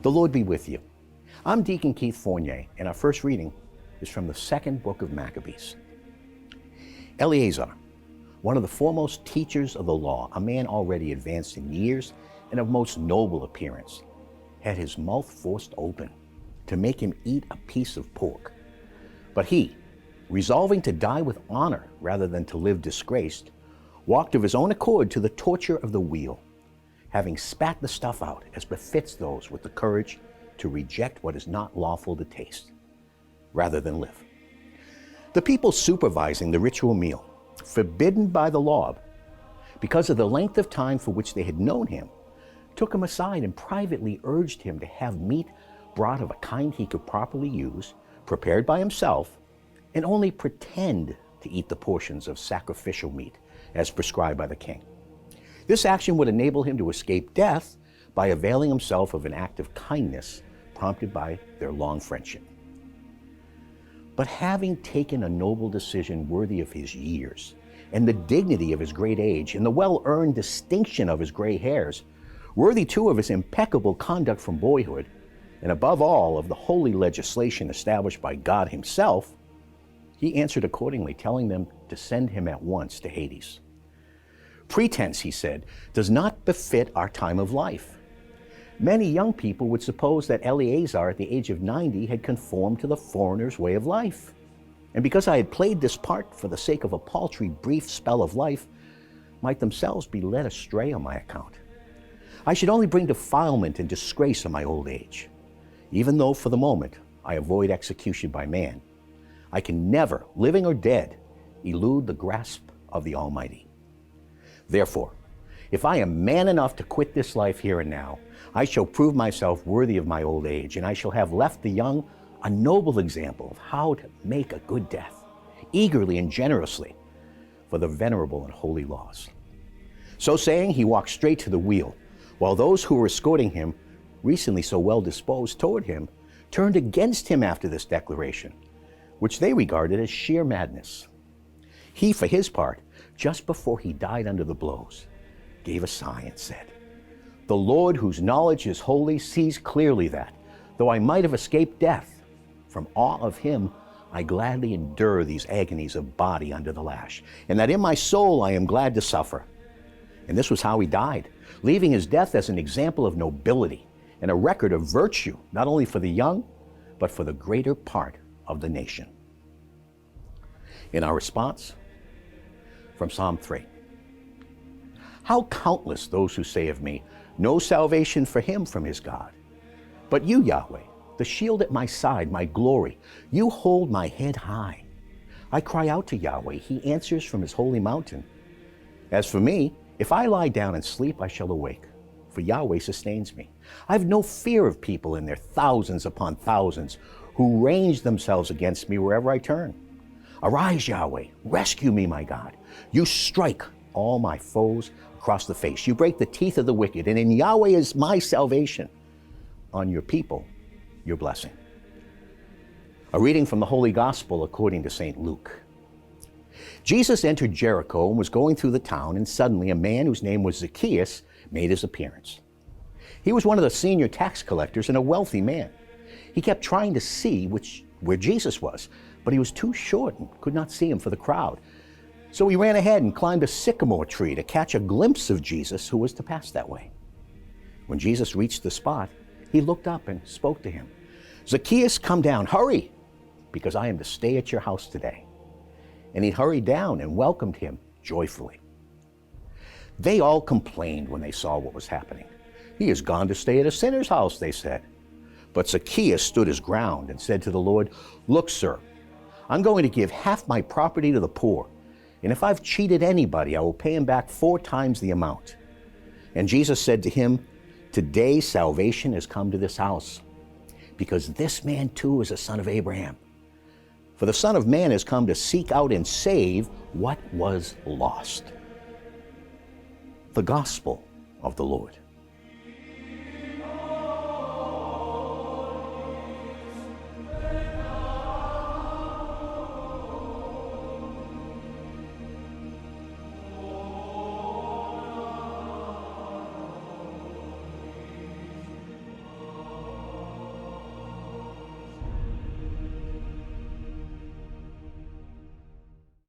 The Lord be with you. I'm Deacon Keith Fournier, and our first reading is from the second book of Maccabees. Eleazar, one of the foremost teachers of the law, a man already advanced in years and of most noble appearance, had his mouth forced open to make him eat a piece of pork. But he, resolving to die with honor rather than to live disgraced, walked of his own accord to the torture of the wheel, having spat the stuff out as befits those with the courage to reject what is not lawful to taste, rather than live. The people supervising the ritual meal, forbidden by the law, because of the length of time for which they had known him, took him aside and privately urged him to have meat brought of a kind he could properly use, prepared by himself, and only pretend to eat the portions of sacrificial meat as prescribed by the king. This action would enable him to escape death by availing himself of an act of kindness prompted by their long friendship. But having taken a noble decision worthy of his years, and the dignity of his great age, and the well-earned distinction of his gray hairs, worthy too of his impeccable conduct from boyhood, and above all of the holy legislation established by God himself, he answered accordingly, telling them to send him at once to Hades. Pretense, he said, does not befit our time of life. Many young people would suppose that Eleazar at the age of 90 had conformed to the foreigner's way of life. And because I had played this part for the sake of a paltry brief spell of life, might themselves be led astray on my account. I should only bring defilement and disgrace in my old age. Even though for the moment I avoid execution by man, I can never, living or dead, elude the grasp of the Almighty. Therefore, if I am man enough to quit this life here and now, I shall prove myself worthy of my old age, and I shall have left the young a noble example of how to make a good death, eagerly and generously, for the venerable and holy laws. So saying, he walked straight to the wheel, while those who were escorting him, recently so well disposed toward him, turned against him after this declaration, which they regarded as sheer madness. He, for his part, just before he died under the blows, gave a sigh and said, "The Lord, whose knowledge is holy, sees clearly that, though I might have escaped death, from awe of him I gladly endure these agonies of body under the lash, and that in my soul I am glad to suffer." And this was how he died, leaving his death as an example of nobility and a record of virtue, not only for the young, but for the greater part of the nation. In our response, from Psalm 3. How countless those who say of me, "No salvation for him from his God." But you, Yahweh, the shield at my side, my glory, you hold my head high. I cry out to Yahweh, he answers from his holy mountain. As for me, if I lie down and sleep, I shall awake, for Yahweh sustains me. I have no fear of people in their thousands upon thousands who range themselves against me wherever I turn. Arise, Yahweh, rescue me, my God. You strike all my foes across the face. You break the teeth of the wicked, and in Yahweh is my salvation. On your people, your blessing. A reading from the Holy Gospel according to St. Luke. Jesus entered Jericho and was going through the town, and suddenly a man whose name was Zacchaeus made his appearance. He was one of the senior tax collectors and a wealthy man. He kept trying to see where Jesus was, but he was too short and could not see him for the crowd. So he ran ahead and climbed a sycamore tree to catch a glimpse of Jesus, who was to pass that way. When Jesus reached the spot, he looked up and spoke to him. "Zacchaeus, come down, hurry, because I am to stay at your house today." And he hurried down and welcomed him joyfully. They all complained when they saw what was happening. "He has gone to stay at a sinner's house," they said. But Zacchaeus stood his ground and said to the Lord, "Look, sir, I'm going to give half my property to the poor, and if I've cheated anybody, I will pay him back 4 times the amount." And Jesus said to him, "Today salvation has come to this house, because this man too is a son of Abraham. For the Son of Man has come to seek out and save what was lost." The Gospel of the Lord.